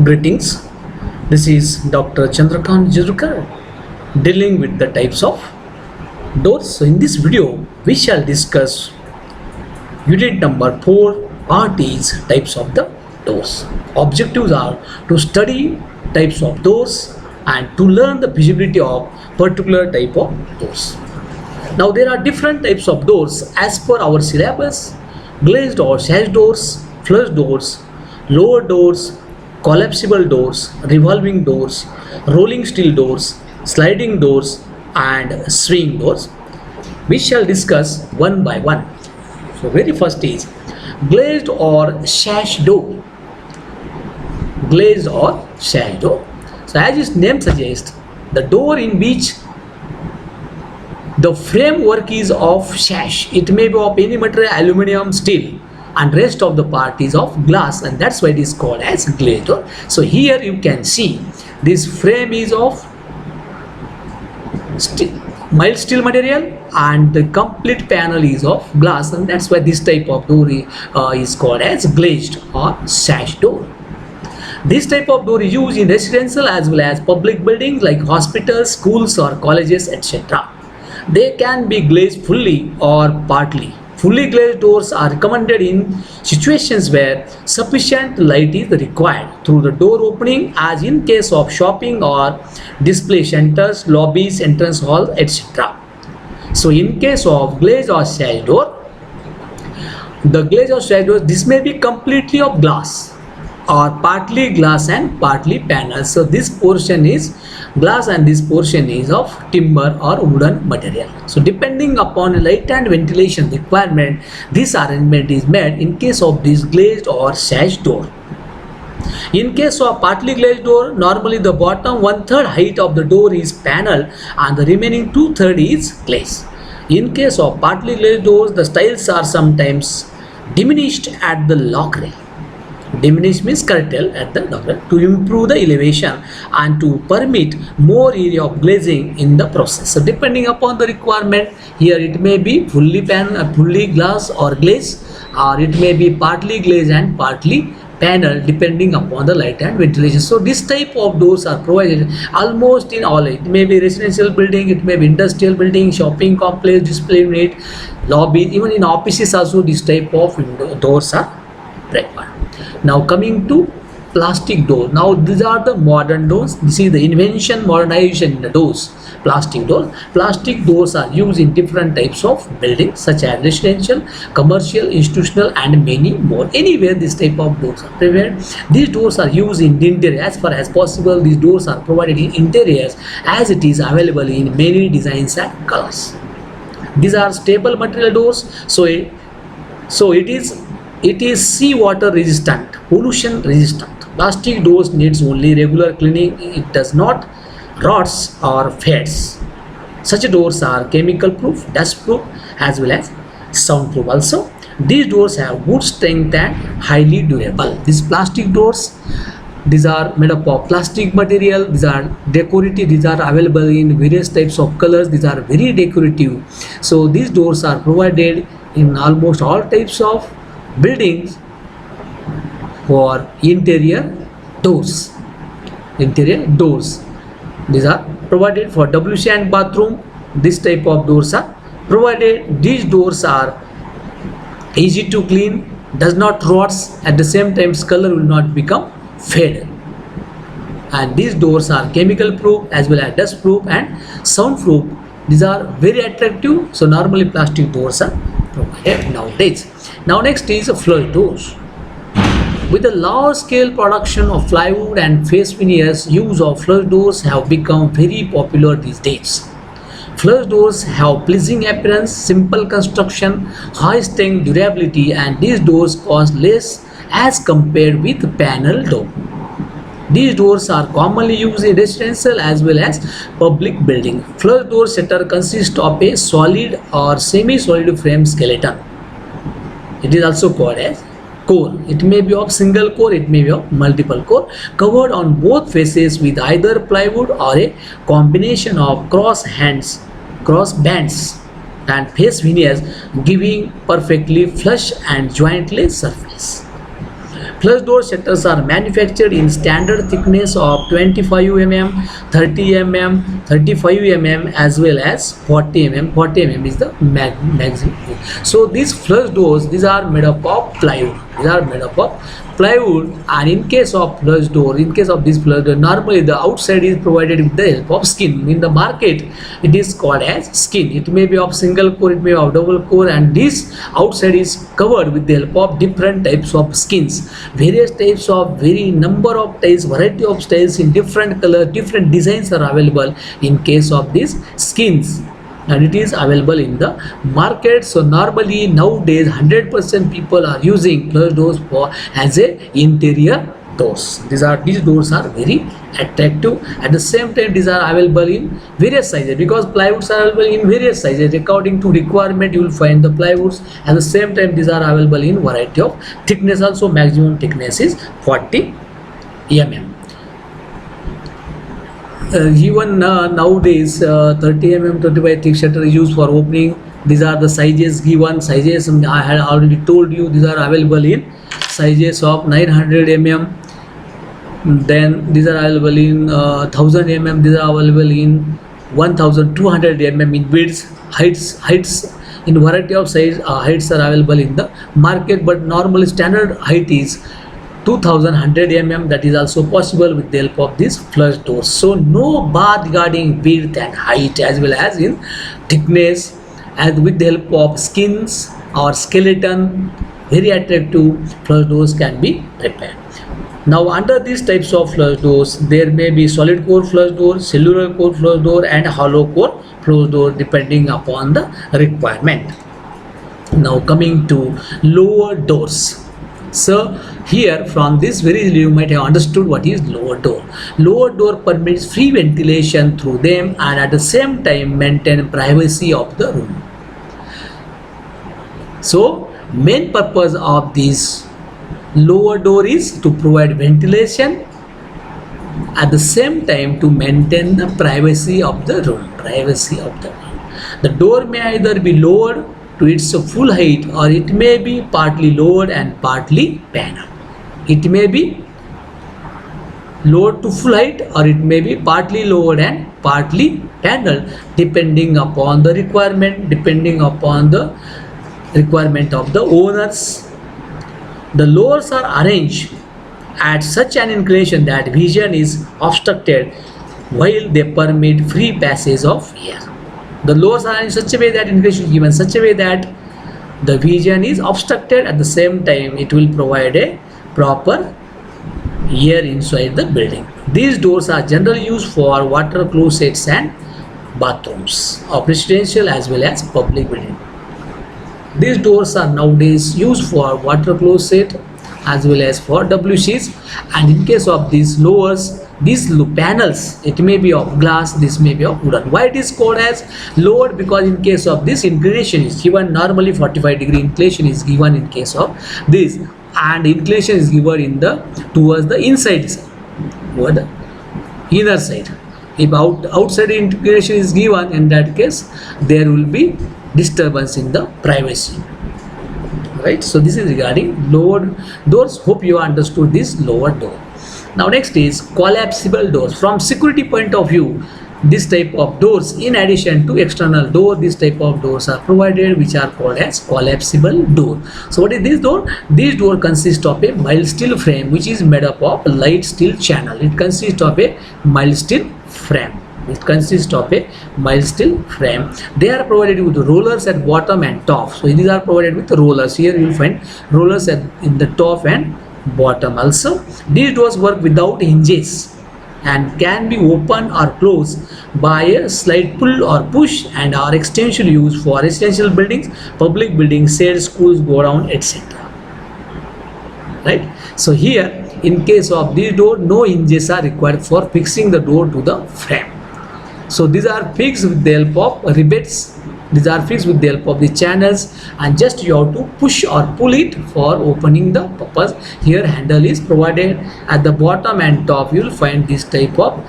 Greetings. This is Dr. Chandrakant Jurkar dealing with the types of doors. So in this video, we shall discuss unit number 4, part is types of the doors. Objectives are to study types of doors and to learn the feasibility of particular type of doors. Now there are different types of doors as per our syllabus: glazed or sash doors, flush doors, lower doors, collapsible doors, revolving doors, rolling steel doors, sliding doors, and swing doors. We shall discuss one by one. So very first is glazed or sash door. Glazed or sash door. So as its name suggests, the door in which the framework is of sash. It may be of any material, aluminium, steel, and rest of the part is of glass, and that's why it is called as glazed door. So here you can see this frame is of mild steel material and the complete panel is of glass, and that's why this type of door is called as glazed or sash door. This type of door is used in residential as well as public buildings like hospitals, schools, or colleges, etc. They can be glazed fully or partly. Fully glazed doors are recommended in situations where sufficient light is required through the door opening, as in case of shopping or display centers, lobbies, entrance halls, etc. So in case of glazed or sash door, the glazed or sash door, this may be completely of glass or partly glass and partly panel. So this portion is glass and this portion is of timber or wooden material. So depending upon light and ventilation requirement, this arrangement is made in case of this glazed or sash door. In case of partly glazed door, normally the bottom 1/3 height of the door is panel and the remaining 2/3 is glaze. In case of partly glazed doors, the styles are sometimes diminished at the lock rail. Diminish means curtail at the lock rail to improve the elevation and to permit more area of glazing in the process. So depending upon the requirement, here it may be fully fully glass or glaze, or it may be partly glaze and partly panel depending upon the light and ventilation. So this type of doors are provided almost in all. It may be residential building, it may be industrial building, shopping complex, display unit, lobby, even in offices also this type of doors are required. Now coming to plastic door. Now these are the modern doors. This is the invention, modernization in the doors. Plastic doors. Plastic doors are used in different types of buildings such as residential, commercial, institutional, and many more. Anywhere this type of doors are prepared. These doors are used in the interior. As far as possible, these doors are provided in interiors as it is available in many designs and colors. These are stable material doors. So it is seawater resistant, pollution resistant. Plastic doors needs only regular cleaning. It does not rots or fades. Such doors are chemical proof, dust proof, as well as sound proof. Also, these doors have good strength and highly durable. These plastic doors, these are made up of plastic material. These are decorative. These are available in various types of colors. These are very decorative. So these doors are provided in almost all types of buildings for interior doors. Interior doors, these are provided for WC and bathroom. This type of doors are provided. These doors are easy to clean, does not rots, at the same time color will not become faded, and these doors are chemical proof as well as dust proof and sound proof. These are very attractive. So normally plastic doors are provided nowadays. Now next is flush doors. With the large scale production of plywood and face veneers, use of flush doors have become very popular these days. Flush doors have pleasing appearance, simple construction, high strength durability, and these doors cost less as compared with panel door. These doors are commonly used in residential as well as public building. Flush door shutter consists of a solid or semi-solid frame skeleton. It is also called as core. It may be of single core, it may be of multiple core, covered on both faces with either plywood or a combination of cross bands and face veneers, giving perfectly flush and jointless surface. Flush door shutters are manufactured in standard thickness of 25 mm, 30 mm, 35 mm as well as 40 mm. 40 mm is the maximum. So these flush doors, these are made up of plywood. These are made up of plywood, and in case of flush door, in case of this flush door, normally the outside is provided with the help of skin. In the market, it is called as skin. It may be of single core, it may be of double core, and this outside is covered with the help of different types of skins. Various types of number of styles, variety of styles in different color, different designs are available in case of these skins, and it is available in the market. So normally nowadays 100% people are using flush doors for as a interior doors. These doors are very attractive. At the same time, these are available in various sizes, because plywoods are available in various sizes. According to requirement, you will find the plywoods. At the same time, these are available in variety of thickness also. Maximum thickness is 40 mm. Even nowadays 30 mm 35 thick shutter is used for opening. These are the sizes given. Sizes I had already told you, these are available in sizes of 900 mm. Then these are available in 1000 mm. These are available in 1200 mm in widths. Heights in variety of size heights are available in the market, but normal standard height is 2100 mm. That is also possible with the help of this flush doors. So no bar regarding width and height as well as in thickness, and with the help of skins or skeleton, very attractive flush doors can be prepared. Now under these types of flush doors, there may be solid core flush door, cellular core flush door, and hollow core flush door depending upon the requirement. Now coming to lower doors. So here from this very you might have understood what is lower door. Lower door permits free ventilation through them and at the same time maintain privacy of the room. So main purpose of this lower door is to provide ventilation, at the same time to maintain the privacy of the room. The door may either be lowered to its full height, or it may be partly lowered and partly paneled. It may be lowered to full height, or it may be partly lowered and partly paneled, depending upon the requirement, of the owners. The lowers are arranged at such an inclination that vision is obstructed, while they permit free passage of air. The lowers are in such a way that inclination is given such a way that the vision is obstructed, at the same time it will provide a proper air inside the building. These doors are generally used for water closets and bathrooms of residential as well as public building. These doors are nowadays used for water closet as well as for WCs, and in case of these lowers, these panels, it may be of glass, this may be of wooden. Why it is called as lowered? Because in case of this, inclination is given, normally 45-degree inclination is given in case of this, and inclination is given in the towards the inside side, or the inner side. If outside inclination is given, in that case there will be disturbance in the privacy. Right, so this is regarding lower doors. Hope you understood this lower door. Now next is collapsible doors. From security point of view, this type of doors, in addition to external door, this type of doors are provided, which are called as collapsible door. So what is this door? This door consists of a mild steel frame which is made up of light steel channel. It consists of a mild steel frame. They are provided with rollers at bottom and top. So these are provided with rollers. Here you will find rollers in the top and bottom also. These doors work without hinges and can be opened or closed by a slight pull or push, and are extensively used for residential buildings, public buildings, sheds, schools, go down, etc. Right. So here, in case of this door, no hinges are required for fixing the door to the frame. So these are fixed with the help of rivets. These are fixed with the help of the channels, and just you have to push or pull it for opening the purpose. Here handle is provided. At the bottom and top you will find this type of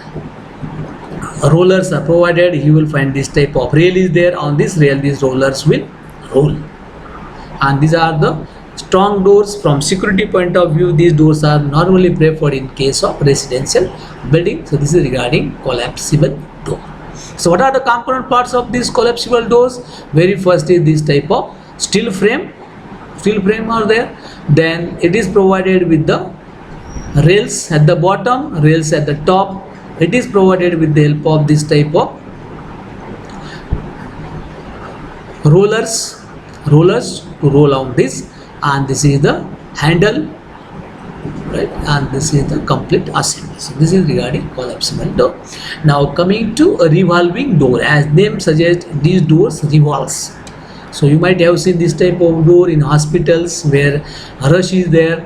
rollers are provided. You will find this type of rail is there. On this rail these rollers will roll, and these are the Strong doors from security point of view, these doors are normally preferred in case of residential building. So this is regarding collapsible door. So what are the component parts of these collapsible doors? Very first is this type of steel frame are there. Then it is provided with the rails at the bottom, rails at the top. It is provided with the help of this type of rollers to roll on this, and this is the handle, right, and this is the complete assembly. So this is regarding collapsible door. Now coming to a revolving door, as name suggests, these doors revolves. So you might have seen this type of door in hospitals where rush is there,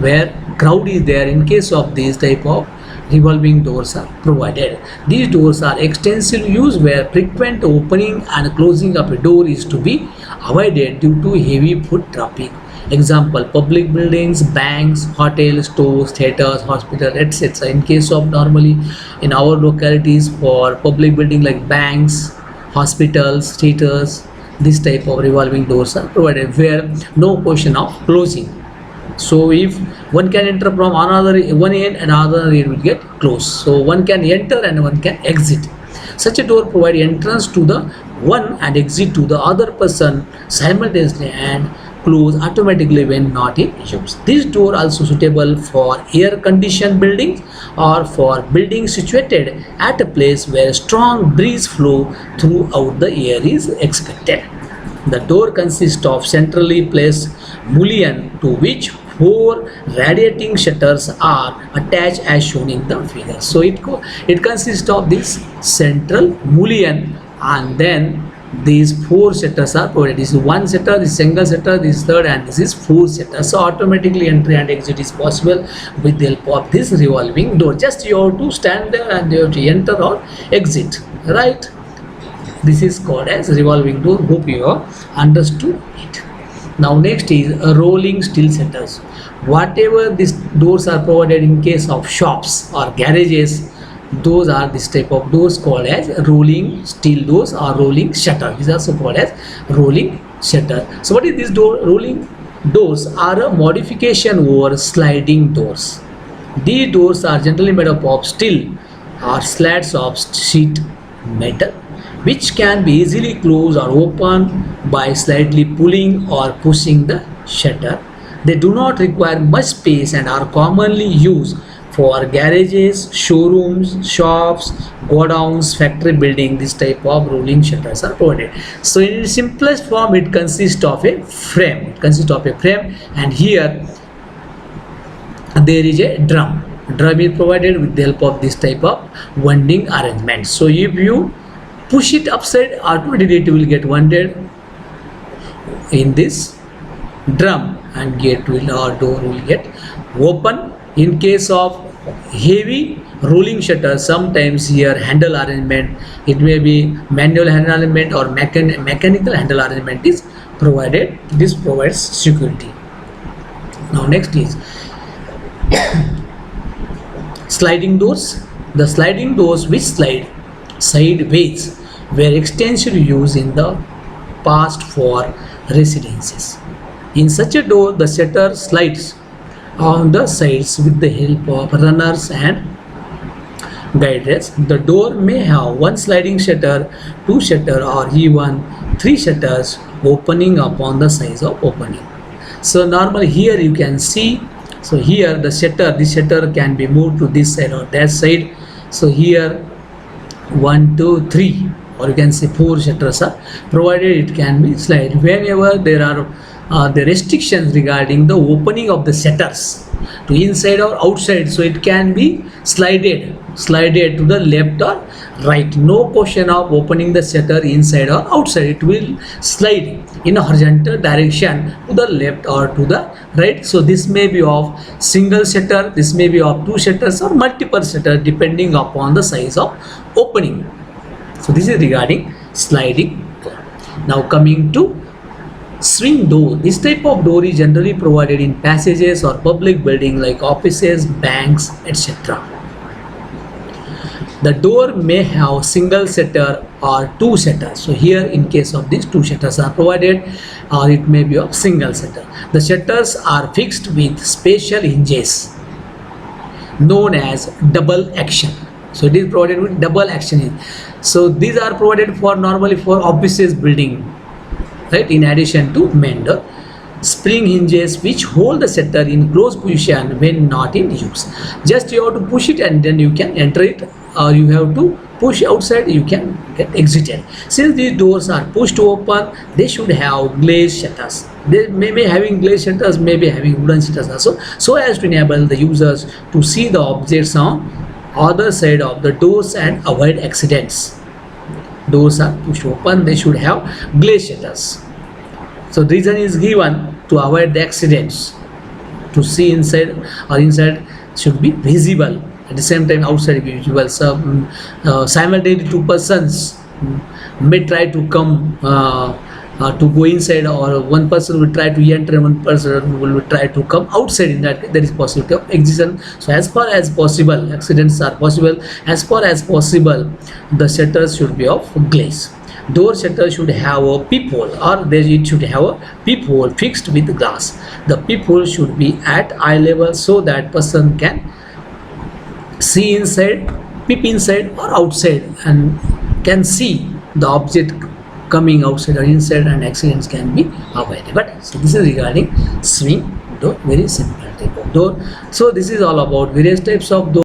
where crowd is there. In case of this type of revolving doors are provided. These doors are extensive use where frequent opening and closing of a door is to be avoided due to heavy foot traffic. Example, public buildings, banks, hotels, stores, theaters, hospitals, etc. In case of normally in our localities for public building like banks, hospitals, theaters, this type of revolving doors are provided where no question of closing. So if one can enter from another one end and another end will get closed. So one can enter and one can exit. Such a door provides entrance to the one and exit to the other person simultaneously and close automatically when not in use. This door also suitable for air conditioned buildings or for buildings situated at a place where strong breeze flow throughout the air is expected. The door consists of centrally placed mullion to which 4 radiating shutters are attached as shown in the figure. So it consists of this central mullion, and then these 4 shutters are provided. This is 1 shutter, this single shutter, this third, and this is 4 shutters. So automatically entry and exit is possible with the help of this revolving door. Just you have to stand there and you have to enter or exit, right? This is called as revolving door. Hope you have understood it. Now next is a rolling steel shutters. Whatever these doors are provided in case of shops or garages, those are this type of doors called as rolling steel doors or rolling shutter. These are also called as rolling shutter. So what is this door? Rolling doors are a modification over sliding doors. These doors are generally made up of steel or slats of sheet metal, which can be easily closed or opened by slightly pulling or pushing the shutter. They do not require much space and are commonly used for garages, showrooms, shops, godowns, factory building. This type of rolling shutters are provided. So in its simplest form, it consists of a frame. And here there is a drum. Drum is provided with the help of this type of winding arrangement. So if you push it upside, automatically it will get wounded in this drum and gate will or door will get open. In case of heavy rolling shutter, sometimes here handle arrangement, it may be manual handle arrangement or mechanical handle arrangement is provided. This provides security. Now next is sliding doors. The sliding doors which slide sideways were extensively used in the past for residences. In such a door, the shutter slides on the sides with the help of runners and guide rails. The door may have 1 sliding shutter, 2 shutter, or even 3 shutters opening upon the size of opening. So normally here you can see, so here this shutter can be moved to this side or that side. So here 1, 2, 3, or you can say 4 shutters are provided. It can be slide whenever there are the restrictions regarding the opening of the shutters to inside or outside. So it can be slided to the left or right. No question of opening the shutter inside or outside. It will slide in a horizontal direction to the left or to the right. So this may be of single shutter, this may be of 2 shutters or multiple shutters depending upon the size of opening. So this is regarding sliding door. Now coming to swing door. This type of door is generally provided in passages or public buildings like offices, banks, etc. The door may have single shutter or 2 shutters. So here in case of this 2 shutters are provided. or it may be of single shutter. The shutters are fixed with special hinges known as double action. So it is provided with double action. So these are provided for normally for offices building, right? In addition to main door, spring hinges which hold the shutter in closed position when not in use. Just you have to push it and then you can enter it, or you have to push outside, you can get exited. Since these doors are pushed open, they should have glazed shutters. They may be having glazed shutters, may be having wooden shutters also, so as to enable the users to see the objects on other side of the doors and avoid accidents. Doors are pushed open, they should have glazed shutters. So the reason is given to avoid the accidents. To see inside, or inside should be visible, at the same time outside be visible. So simultaneously two persons may try to come to go inside, or one person will try to enter and one person will try to come outside. In that case, there is possibility of accident. So as far as possible, accidents are possible. As far as possible, the shutters should be of glass. Door shutter should have a peephole, or it should have a peephole fixed with glass. The peephole should be at eye level so that person can see inside, peep inside or outside, and can see the object coming outside or inside, and accidents can be avoided. But so this is regarding swing door, very simple type of door. So this is all about various types of door.